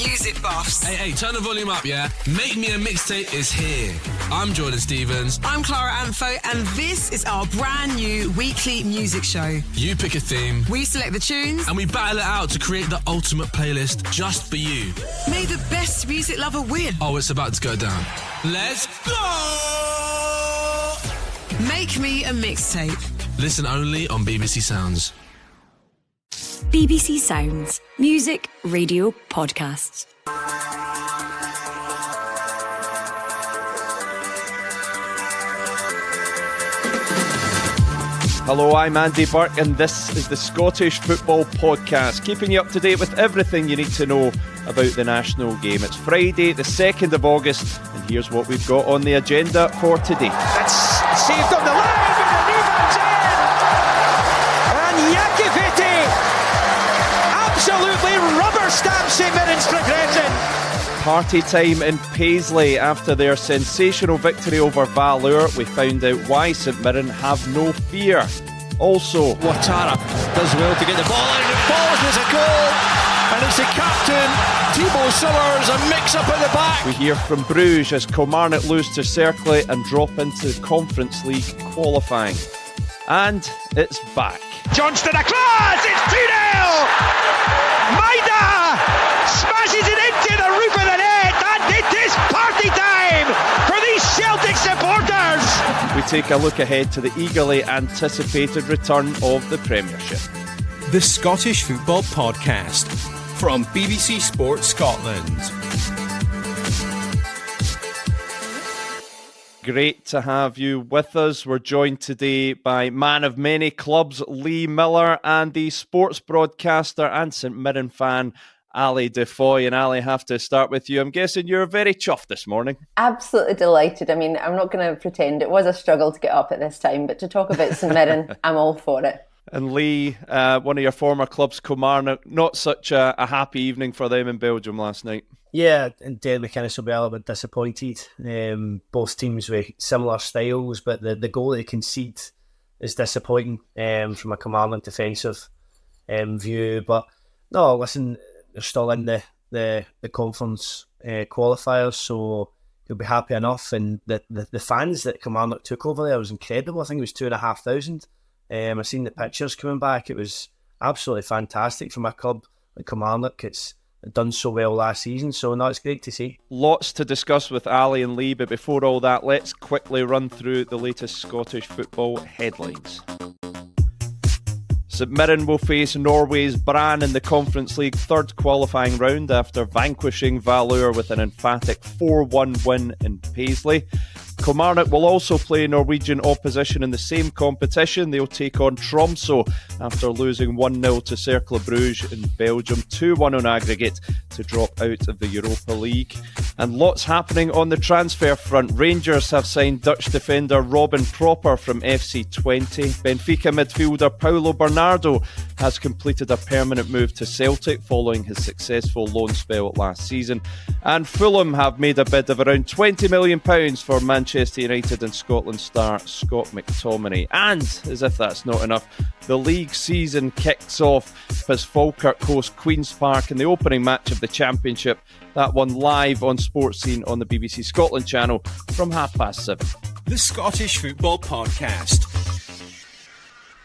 music buffs. Hey, turn the volume up, yeah? Make Me a Mixtape is here. I'm Jordan Stevens. I'm Clara Anfo, and this is our brand new weekly music show. You pick a theme. We select the tunes. And we battle it out to create the ultimate playlist just for you. May the best music lover win. Oh, it's about to go down. Let's go! Make Me a Mixtape. Listen only on BBC Sounds. BBC Sounds. Music, radio, podcasts. Hello, I'm Andy Burke, and this is the Scottish Football Podcast, keeping you up to date with everything you need to know about the national game. It's Friday, the 2nd of August, and here's what we've got on the agenda for today. That's saved on the line, and the rebound's in! And Yakiviti absolutely rubber stamps St Mirren's progression. Party time in Paisley after their sensational victory over Valur. We found out why St Mirren have no fear. Also, Ouattara does well to get the ball in, and it falls, there's a goal, and it's the captain, Thibaut Summers, a mix-up at the back. we hear from Bruges as Kilmarnock lose to Cercle and drop into the Conference League qualifying. And it's back. Johnston across, it's 2-0! Maida smashes it into the roof of the net, and it is party time for these Celtic supporters! We take a look ahead to the eagerly anticipated return of the Premiership. The Scottish Football Podcast from BBC Sports Scotland. Great to have you with us. We're joined today by man of many clubs, Lee Miller, and the sports broadcaster and St Mirren fan, Ali DeFoy. And Ali, I have to start with you. I'm guessing you're very chuffed this morning. Absolutely delighted. I mean, I'm not going to pretend it was a struggle to get up at this time, but to talk about St Mirren, I'm all for it. And Lee, one of your former clubs, Kilmarnock, not such a happy evening for them in Belgium last night. Yeah, and we kind of be a little bit disappointed. Both teams with similar styles, but the goal they concede is disappointing from a Kilmarnock defensive view. But no, listen, they're still in the conference qualifiers, so you'll be happy enough. And the fans that Kilmarnock took over there was incredible. I think it was 2,500. I've seen the pictures coming back. It was absolutely fantastic from a club like Kilmarnock. It's done so well last season, so no, it's great to see. Lots to discuss with Ali and Lee, but before all that, let's quickly run through the latest Scottish football headlines. St Mirren will face Norway's Brann in the Conference League third qualifying round after vanquishing Valur with an emphatic 4-1 win in Paisley. Kilmarnock will also play Norwegian opposition in the same competition. They'll take on Tromsø after losing 1-0 to Cercle Bruges in Belgium, 2-1 on aggregate to drop out of the Europa League. And lots happening on the transfer front. Rangers have signed Dutch defender Robin Proper from FC Twente. Benfica midfielder Paulo Bernardo has completed a permanent move to Celtic following his successful loan spell last season. And Fulham have made a bid of around £20 million for Manchester United and Scotland star Scott McTominay. And, as if that's not enough, the league season kicks off as Falkirk host Queen's Park in the opening match of the Championship. That one live on Sports Scene on the BBC Scotland channel from 7:30. The Scottish Football Podcast.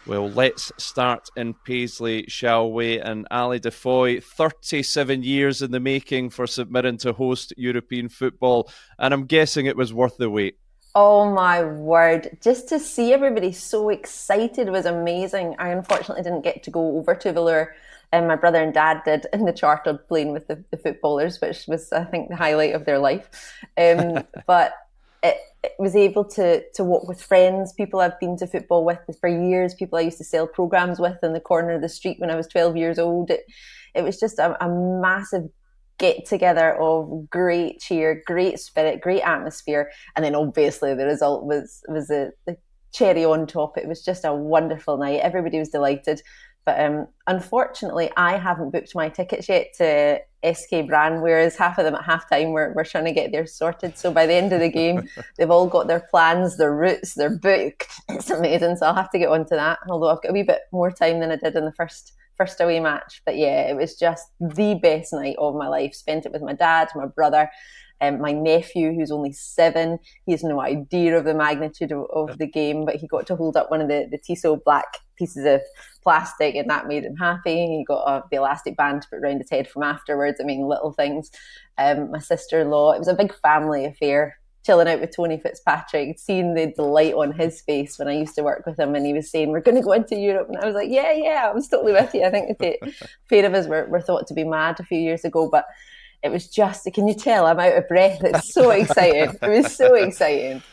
Well, let's start in Paisley, shall we? And Ali DeFoy, 37 years in the making for St Mirren to host European football, and I'm guessing it was worth the wait. Oh my word. Just to see everybody so excited was amazing. I unfortunately didn't get to go over to Valur. And my brother and dad did in the chartered plane with the footballers, which was, I think, the highlight of their life. But it was able to walk with friends, people I've been to football with for years, people I used to sell programmes with in the corner of the street when I was 12 years old. It was just a massive get together of great cheer, great spirit, great atmosphere. And then obviously the result was the cherry on top. It was just a wonderful night. Everybody was delighted. But unfortunately, I haven't booked my tickets yet to SK Brann, whereas half of them at halftime we're trying to get theirs sorted. So by the end of the game, they've all got their plans, their routes, they're booked. It's amazing. So I'll have to get onto that. Although I've got a wee bit more time than I did in the first first away match. But yeah, it was just the best night of my life. Spent it with my dad, my brother, my nephew, who's only 7. He has no idea of the magnitude of the game, but he got to hold up one of the Tissot black pieces of plastic, and that made him happy. He got the elastic band to put around his head from afterwards. I mean, little things. My sister-in-law, it was a big family affair, chilling out with Tony Fitzpatrick, seeing the delight on his face when I used to work with him, and he was saying, we're going to go into Europe. And I was like, yeah, I was totally with you. I think the pair of us were thought to be mad a few years ago, but it was just, can you tell I'm out of breath? It's so exciting. It was so exciting.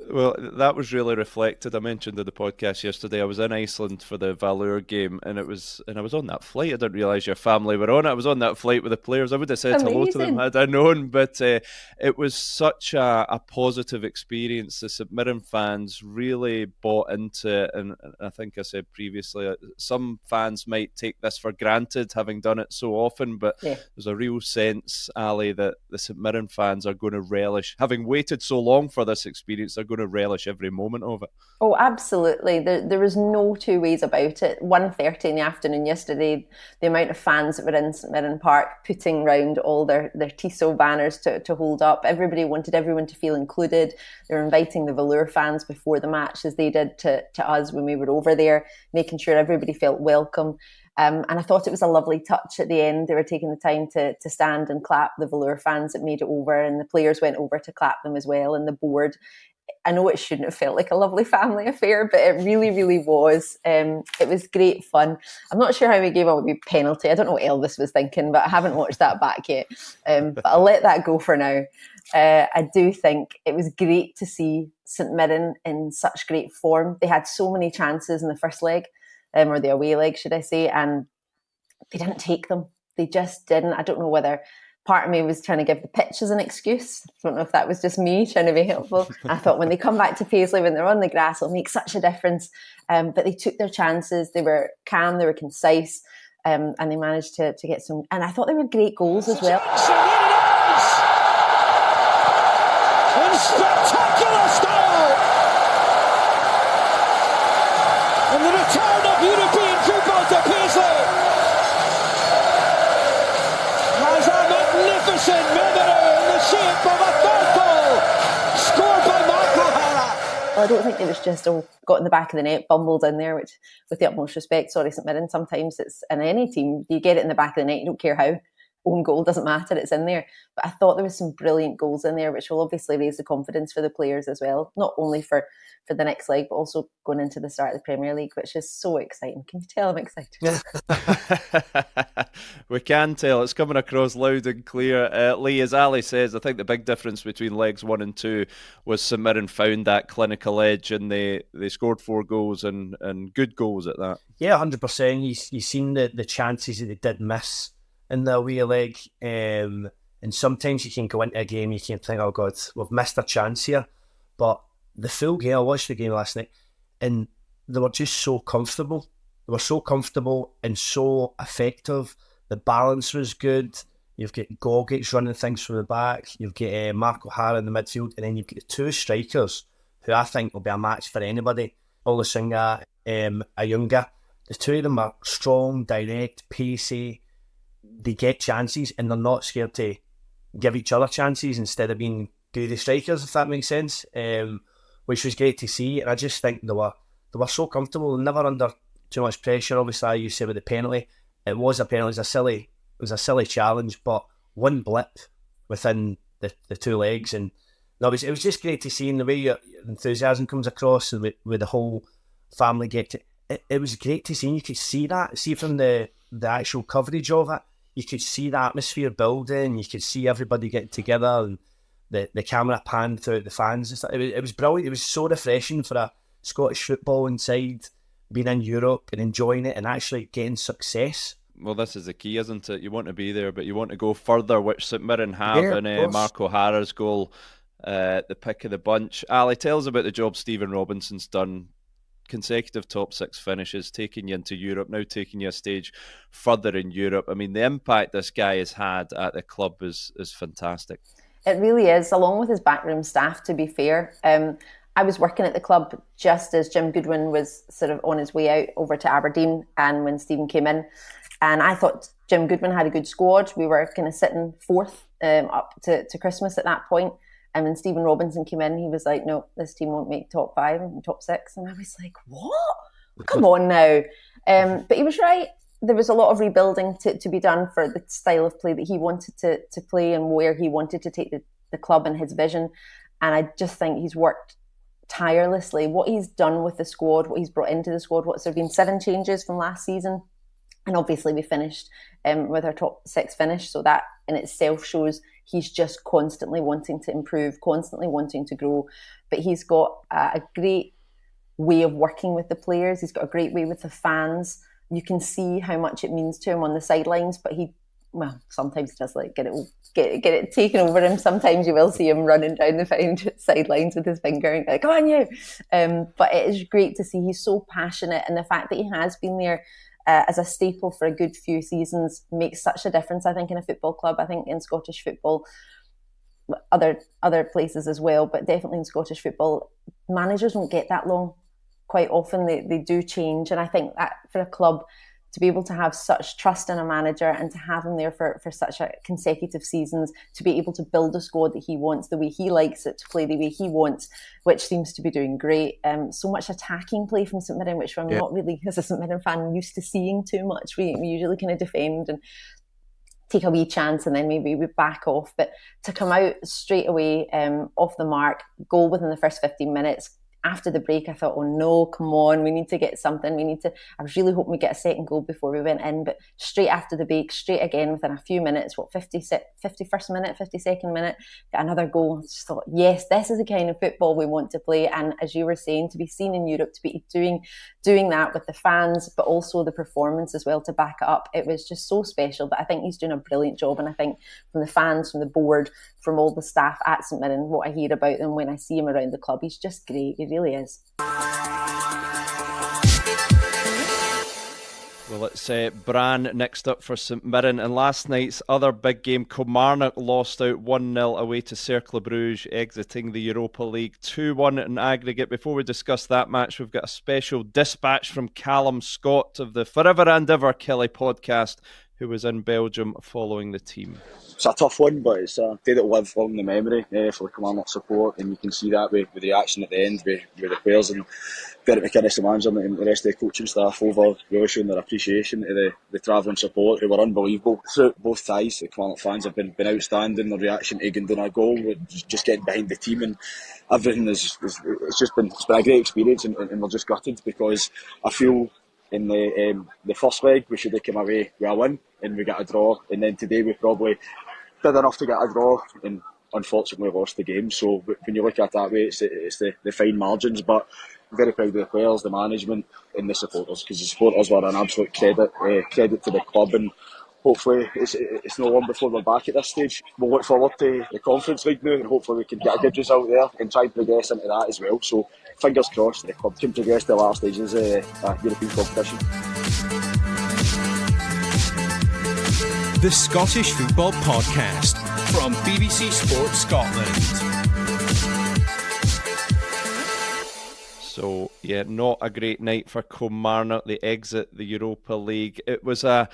Well, that was really reflected. I mentioned in the podcast yesterday, I was in Iceland for the Valur game, and I was on that flight. I didn't realise your family were on it. I was on that flight with the players. I would have said hello to them had I known, but it was such a positive experience. The St Mirren fans really bought into it, and I think I said previously, some fans might take this for granted, having done it so often, but there's a real sense, Ali, that the St Mirren fans are going to relish, having waited so long for this experience, they're going to relish every moment of it. Oh, absolutely. There was no two ways about it. 1:30 in the afternoon yesterday, the amount of fans that were in St Mirren Park putting round all their Tissot banners to hold up. Everybody wanted everyone to feel included. They were inviting the Valur fans before the match, as they did to us when we were over there, making sure everybody felt welcome. And I thought it was a lovely touch at the end. They were taking the time to stand and clap the Valur fans that made it over, and the players went over to clap them as well, and the board. I know it shouldn't have felt like a lovely family affair, but it really, really was. It was great fun. I'm not sure how we gave away a penalty. I don't know what Elvis was thinking, but I haven't watched that back yet. But I'll let that go for now. I do think it was great to see St Mirren in such great form. They had so many chances in the first leg, or the away leg, should I say, and they didn't take them. They just didn't. I don't know whether part of me was trying to give the pitch as an excuse. I don't know if that was just me trying to be helpful. I thought when they come back to Paisley, when they're on the grass, it'll make such a difference. But they took their chances. They were calm, they were concise, and they managed to get some. And I thought they were great goals as well. In spectacular style! And the return of European football to Paisley has a magnificent memory in the shape of a third goal scored by Mark O'Hara. Well, I don't think it was just got in the back of the net, bumbled in there, which, with the utmost respect, sorry St Mirren, sometimes it's in any team, you get it in the back of the net, you don't care how. Own goal doesn't matter, it's in there. But I thought there was some brilliant goals in there, which will obviously raise the confidence for the players as well, not only for the next leg, but also going into the start of the Premier League, which is so exciting. Can you tell I'm excited? We can tell. It's coming across loud and clear. Lee, as Ali says, I think the big difference between legs 1 and 2 was St Mirren found that clinical edge, and they scored 4 goals and good goals at that. Yeah, 100%. You've seen the chances that they did miss in the away leg, and sometimes you can go into a game, you can think, oh God, we've missed a chance here, but the full game, I watched the game last night, and they were just so comfortable. They were so comfortable and so effective. The balance was good. You've got Gogic running things from the back, you've got Mark O'Hara in the midfield, and then you've got the 2 strikers who I think will be a match for anybody. Olasunga, Ayunga. The 2 of them are strong, direct, pacey. They get chances and they're not scared to give each other chances instead of being greedy strikers, if that makes sense, which was great to see. And I just think they were so comfortable, never under too much pressure. Obviously, you say with the penalty, it was a penalty, it was a silly challenge, but one blip within the 2 legs, and no, it was just great to see, in the way your enthusiasm comes across, and with the whole family it was great to see. And you could see from the actual coverage of it. You could see the atmosphere building, you could see everybody getting together, and the camera panned throughout the fans and stuff. It was brilliant. It was so refreshing for a Scottish football inside, being in Europe and enjoying it and actually getting success. Well, this is the key, isn't it? You want to be there, but you want to go further, which St Mirren have, and Mark O'Hara's goal, the pick of the bunch. Ali, tell us about the job Stephen Robinson's done. Consecutive top 6 finishes, taking you into Europe, now taking you a stage further in Europe. I mean, the impact this guy has had at the club is fantastic. It really is, along with his backroom staff, to be fair. I was working at the club just as Jim Goodwin was sort of on his way out over to Aberdeen, and when Stephen came in, and I thought Jim Goodwin had a good squad. We were kind of sitting fourth up to Christmas at that point. And when Stephen Robinson came in, he was like, no, this team won't make top 5 and top 6. And I was like, what? Come on now. But he was right. There was a lot of rebuilding to be done for the style of play that he wanted to play and where he wanted to take the club and his vision. And I just think he's worked tirelessly. What he's done with the squad, what he's brought into the squad, there been 7 changes from last season. And obviously we finished with our top 6 finish. So that in itself shows he's just constantly wanting to improve, constantly wanting to grow. But he's got a great way of working with the players. He's got a great way with the fans. You can see how much it means to him on the sidelines, but sometimes he does like get it taken over him. Sometimes you will see him running down the sidelines with his finger and like, come on you. But it is great to see he's so passionate, and the fact that he has been there as a staple for a good few seasons makes such a difference, I think, in a football club. I think in Scottish football, other places as well, but definitely in Scottish football, managers don't get that long. Quite often they do change, and I think that for a club to be able to have such trust in a manager and to have him there for such a consecutive seasons, to be able to build a squad that he wants, the way he likes it to play, the way he wants, which seems to be doing great. So much attacking play from St Mirren, which I'm not really, as a St Mirren fan, used to seeing too much. We usually kind of defend and take a wee chance and then maybe we back off. But to come out straight away off the mark, goal within the first 15 minutes, after the break, I thought, oh no, come on, we need to get something. I was really hoping we get a second goal before we went in, but straight after the break, straight again within a few minutes, 51st minute, 52nd minute, got another goal. I just thought, yes, this is the kind of football we want to play. And as you were saying, to be seen in Europe, to be doing that with the fans, but also the performance as well to back it up, it was just so special. But I think he's doing a brilliant job. And I think from the fans, from the board, from all the staff at St Mirren, what I hear about them when I see him around the club, he's just great. He really is. Well, it's Bran next up for St Mirren, and last night's other big game, Kilmarnock lost out 1-0 away to Cercle Bruges, exiting the Europa League 2-1 in aggregate. Before we discuss that match, we've got a special dispatch from Callum Scott of the Forever and Ever Kelly podcast, who was in Belgium following the team. It's a tough one, but it's a day that will live long in the memory for the Kilmarnock support, and you can see that with the action at the end with the players and Derek McInnes, the manager, and the rest of the coaching staff over really showing their appreciation to the travelling support, who were unbelievable throughout both ties. The Kilmarnock fans have been outstanding. Their reaction to Gundogan goal, just getting behind the team, and everything it's been a great experience, and we're just gutted because I feel in the first leg we should have come away with a win and we got a draw, and then today we probably did enough to get a draw and unfortunately lost the game. So when you look at it that way, it's the fine margins, but I'm very proud of the players, the management and the supporters, because the supporters were an absolute credit to the club, and hopefully it's no long before we're back at this stage. We'll look forward to the Conference League now, and hopefully we can get a good result there and try and progress into that as well. So fingers crossed the club can progress to the last stages of European competition. The Scottish Football Podcast from BBC Sports Scotland. So, yeah, not a great night for Kilmarnock. They exit the Europa League. It was a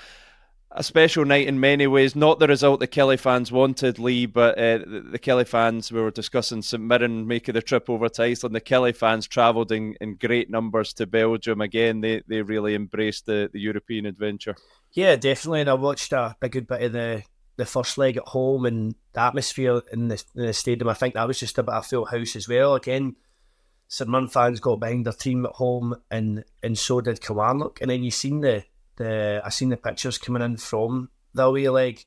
special night in many ways. Not the result the Kelly fans wanted, Lee, but the Kelly fans, we were discussing St Mirren making the trip over to Iceland. The Kelly fans travelled in great numbers to Belgium. Again, they really embraced the European adventure. Yeah, definitely. And I watched a good bit of the first leg at home, and the atmosphere in the stadium. I think that was just about a full house as well. Again, St Mirren fans got behind their team at home, and so did Kilmarnock. And then you seen I seen the pictures coming in from the away leg.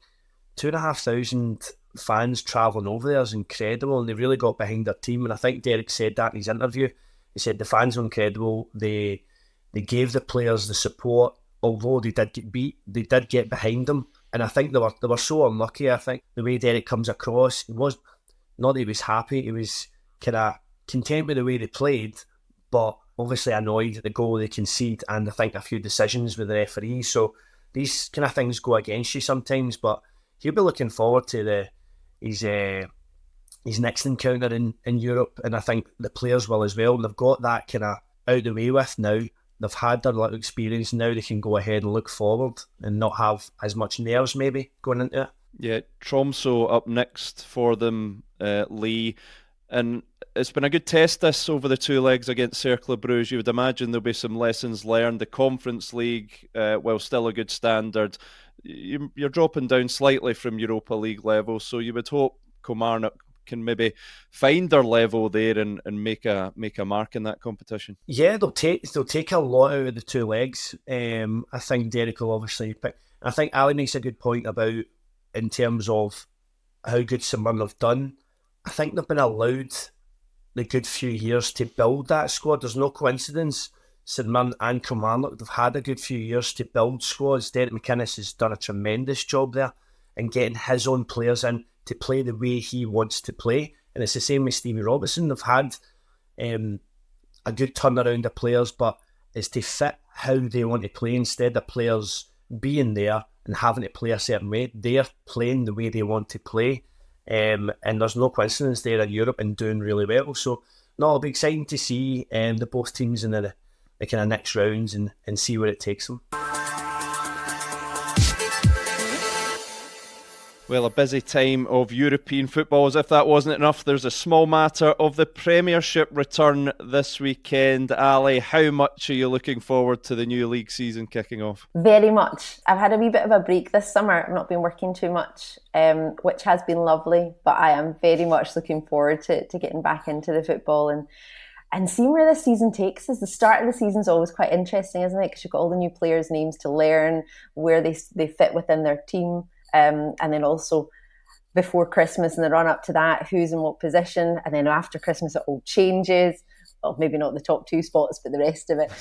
2,500 fans travelling over there is incredible, and they really got behind their team. And I think Derek said that in his interview. He said the fans were incredible. They gave the players the support. Although they did get beat, they did get behind them, and I think they were so unlucky. I think the way Derek comes across, he was not that he was happy, he was kind of content with the way they played, but obviously annoyed at the goal they concede, and I think a few decisions with the referees. So these kind of things go against you sometimes, but he'll be looking forward to his his next encounter in Europe, and I think the players will as well. And they've got that kind of out of the way with now. They've had their little experience. Now they can go ahead and look forward and not have as much nerves maybe going into it. Yeah, Tromsø up next for them, Lee. And it's been a good test this over the 2 legs against Cercle Bruges. You would imagine there'll be some lessons learned. The Conference League, while still a good standard, you're dropping down slightly from Europa League level. So you would hope Kilmarnock can maybe find their level there and make a mark in that competition. Yeah, they'll take a lot out of the 2 legs. I think Derek will obviously pick. I think Ali makes a good point about in terms of how good St Mirren have done. I think they've been allowed the good few years to build that squad. There's no coincidence. St Mirren and Kilmarnock, they've had a good few years to build squads. Derek McInnes has done a tremendous job there in getting his own players in to play the way he wants to play. And it's the same with Stevie Robertson. They've had a good turnaround of players, but it's to fit how they want to play instead of players being there and having to play a certain way. They're playing the way they want to play. And there's no coincidence there in Europe and doing really well. So, no, it'll be exciting to see the both teams in the kind of next rounds and see where it takes them. Well, a busy time of European football. As if that wasn't enough, there's a small matter of the Premiership return this weekend. Ali, how much are you looking forward to the new league season kicking off? Very much. I've had a wee bit of a break this summer. I've not been working too much, which has been lovely, but I am very much looking forward to getting back into the football and seeing where this season takes us. The start of the season is always quite interesting, isn't it? Because you've got all the new players' names to learn, where they fit within their team. And then also before Christmas and the run up to that, who's in what position, and then after Christmas it all changes. Well, maybe not the top 2 spots, but the rest of it.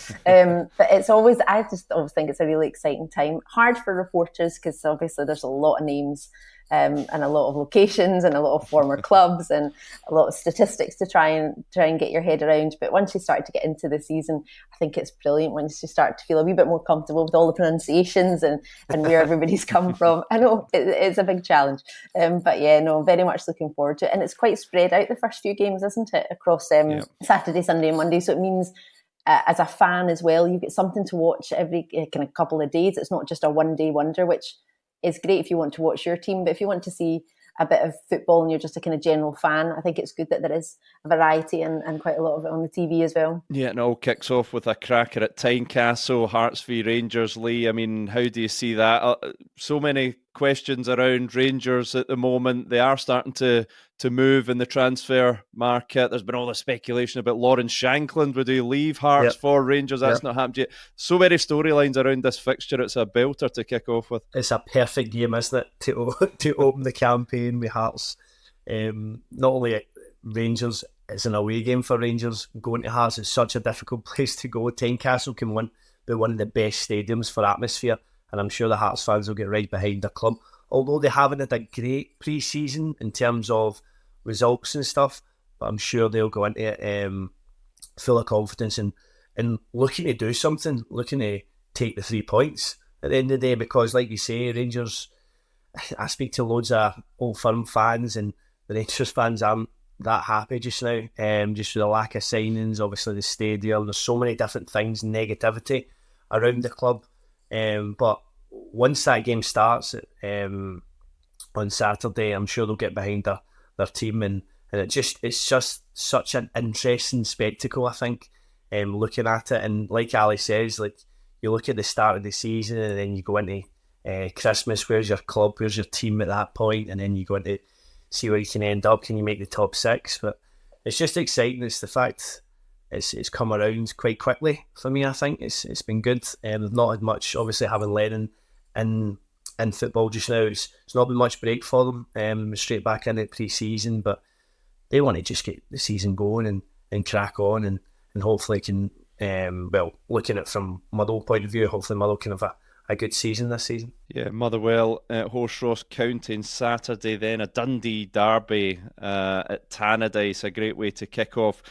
But it's always, I just always think it's a really exciting time. Hard for reporters because obviously there's a lot of names and a lot of locations and a lot of former clubs and a lot of statistics to try and get your head around. But once you start to get into the season, I think it's brilliant once you start to feel a wee bit more comfortable with all the pronunciations and where everybody's come from. I know it's a big challenge, but yeah, no, very much looking forward to it. And it's quite spread out, the first few games, isn't it, across Saturday, Sunday and Monday. So it means as a fan as well, you get something to watch every kind of couple of days. It's not just a one-day wonder, which is great if you want to watch your team, but if you want to see a bit of football and you're just a kind of general fan, I think it's good that there is a variety and quite a lot of it on the TV as well. Yeah, and it all kicks off with a cracker at Tynecastle, Hearts v Rangers. Lee, I mean, how do you see that? So many questions around Rangers at the moment. They are starting to move in the transfer market. There's been all the speculation about Lawrence Shankland. Would he leave Hearts for Rangers? That's not happened yet. So many storylines around this fixture. It's a belter to kick off with. It's a perfect game, isn't it, to open the campaign with Hearts. Not only Rangers, it's an away game for Rangers. Going to Hearts is such a difficult place to go. Tynecastle can be one of the best stadiums for atmosphere, and I'm sure the Hearts fans will get right behind the club. Although they haven't had a great pre-season in terms of results and stuff, but I'm sure they'll go into it full of confidence and looking to do something, looking to take the 3 points at the end of the day, because like you say, Rangers, I speak to loads of Old Firm fans and the Rangers fans aren't that happy just now, just with the lack of signings, obviously the stadium, there's so many different things, negativity around the club, but once that game starts on Saturday, I'm sure they'll get behind their team and it's just such an interesting spectacle, I think, looking at it. And like Ali says, like you look at the start of the season and then you go into Christmas, where's your club, where's your team at that point, and then you go into see where you can end up, can you make the top 6? But it's just exciting. It's the fact it's come around quite quickly for me. I think it's been good. They've not had much, obviously having Lennon in football just now. It's not been much break for them. Straight back in it pre-season, but they want to just get the season going and crack on and hopefully can. Looking at it from Motherwell point of view, hopefully Motherwell can have a good season this season. Yeah, Motherwell at Horse Ross County on Saturday, then a Dundee derby at Tannadice, a great way to kick off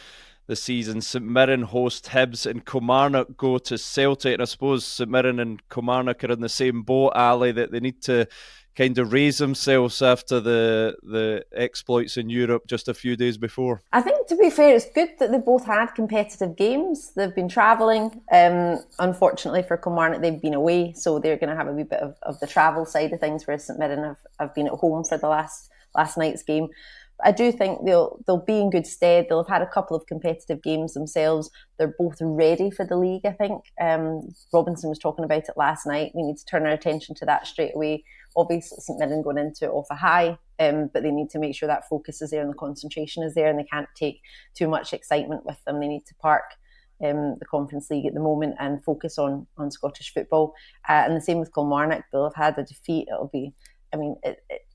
the season. St Mirren host Hibs and Kilmarnock go to Celtic, and I suppose St Mirren and Kilmarnock are in the same boat, Ali, that they need to kind of raise themselves after the exploits in Europe just a few days before? I think, to be fair, it's good that they've both had competitive games. They've been travelling. Unfortunately for Kilmarnock, they've been away, so they're going to have a wee bit of the travel side of things, whereas St Mirren have been at home for the last night's game. I do think they'll be in good stead. They'll have had a couple of competitive games themselves. They're both ready for the league, I think. Robinson was talking about it last night. We need to turn our attention to that straight away. Obviously, St Mirren going into it off a high, but they need to make sure that focus is there and the concentration is there, and they can't take too much excitement with them. They need to park the Conference League at the moment and focus on Scottish football. And the same with Kilmarnock. They'll have had a defeat.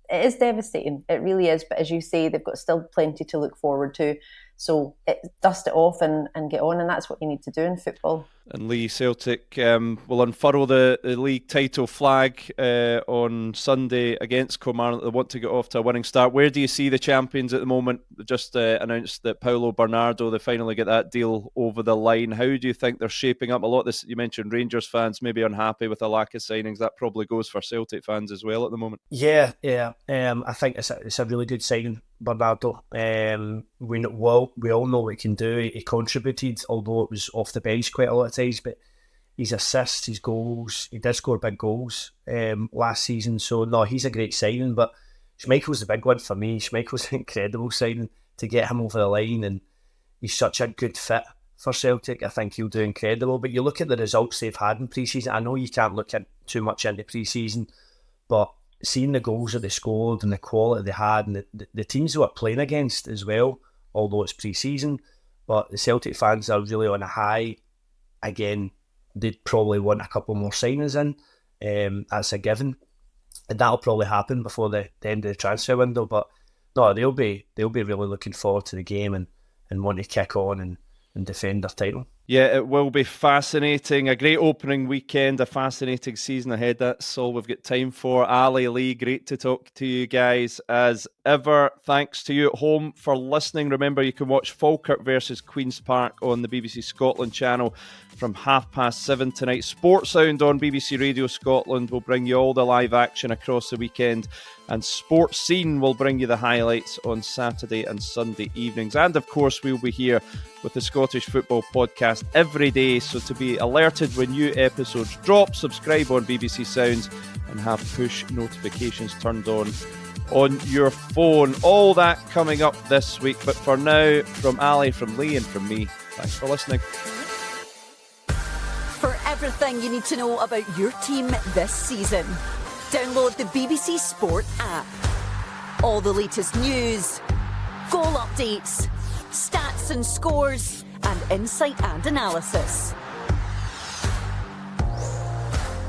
It is devastating. It really is. But as you say, they've got still plenty to look forward to. So dust it off and get on. And that's what you need to do in football. And Lee, Celtic will unfurl the league title flag on Sunday against Kilmarnock. They want to get off to a winning start. Where do you see the champions at the moment? Just announced that Paulo Bernardo, they finally get that deal over the line. How do you think they're shaping up? A lot of this, you mentioned Rangers fans maybe unhappy with a lack of signings. That probably goes for Celtic fans as well at the moment. Yeah. I think it's a really good signing, Bernardo. We all know what he can do. He contributed, although it was off the bench quite a lot of times, but his assists, his goals, he did score big goals last season. So no, he's a great signing. But Schmeichel's the big one for me. Schmeichel's an incredible signing to get him over the line, and he's such a good fit for Celtic. I think he'll do incredible. But you look at the results they've had in pre-season. I know you can't look too much into pre-season, but seeing the goals that they scored and the quality they had, and the teams they were playing against as well, although it's pre-season, but the Celtic fans are really on a high. Again, they'd probably want a couple more signings in. That's a given, and that'll probably happen before the end of the transfer window. But no, they'll be really looking forward to the game and want to kick on and defend their title. Yeah, it will be fascinating. A great opening weekend, a fascinating season ahead. That's all we've got time for. Ali, Lee, great to talk to you guys as ever. Thanks to you at home for listening. Remember, you can watch Falkirk versus Queen's Park on the BBC Scotland channel from 7:30 tonight. Sports Sound on BBC Radio Scotland will bring you all the live action across the weekend, and Sports Scene will bring you the highlights on Saturday and Sunday evenings. And of course, we'll be here with the Scottish Football Podcast every day, so to be alerted when new episodes drop, subscribe on BBC Sounds and have push notifications turned on your phone. All that coming up this week, but for now, from Ali, from Lee and from me, thanks for listening. For everything you need to know about your team this season, download the BBC Sport app. All the latest news, goal updates, stats and scores, and insight and analysis.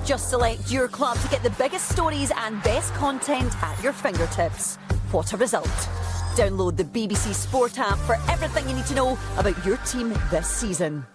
Just select your club to get the biggest stories and best content at your fingertips. What a result. Download the BBC Sport app for everything you need to know about your team this season.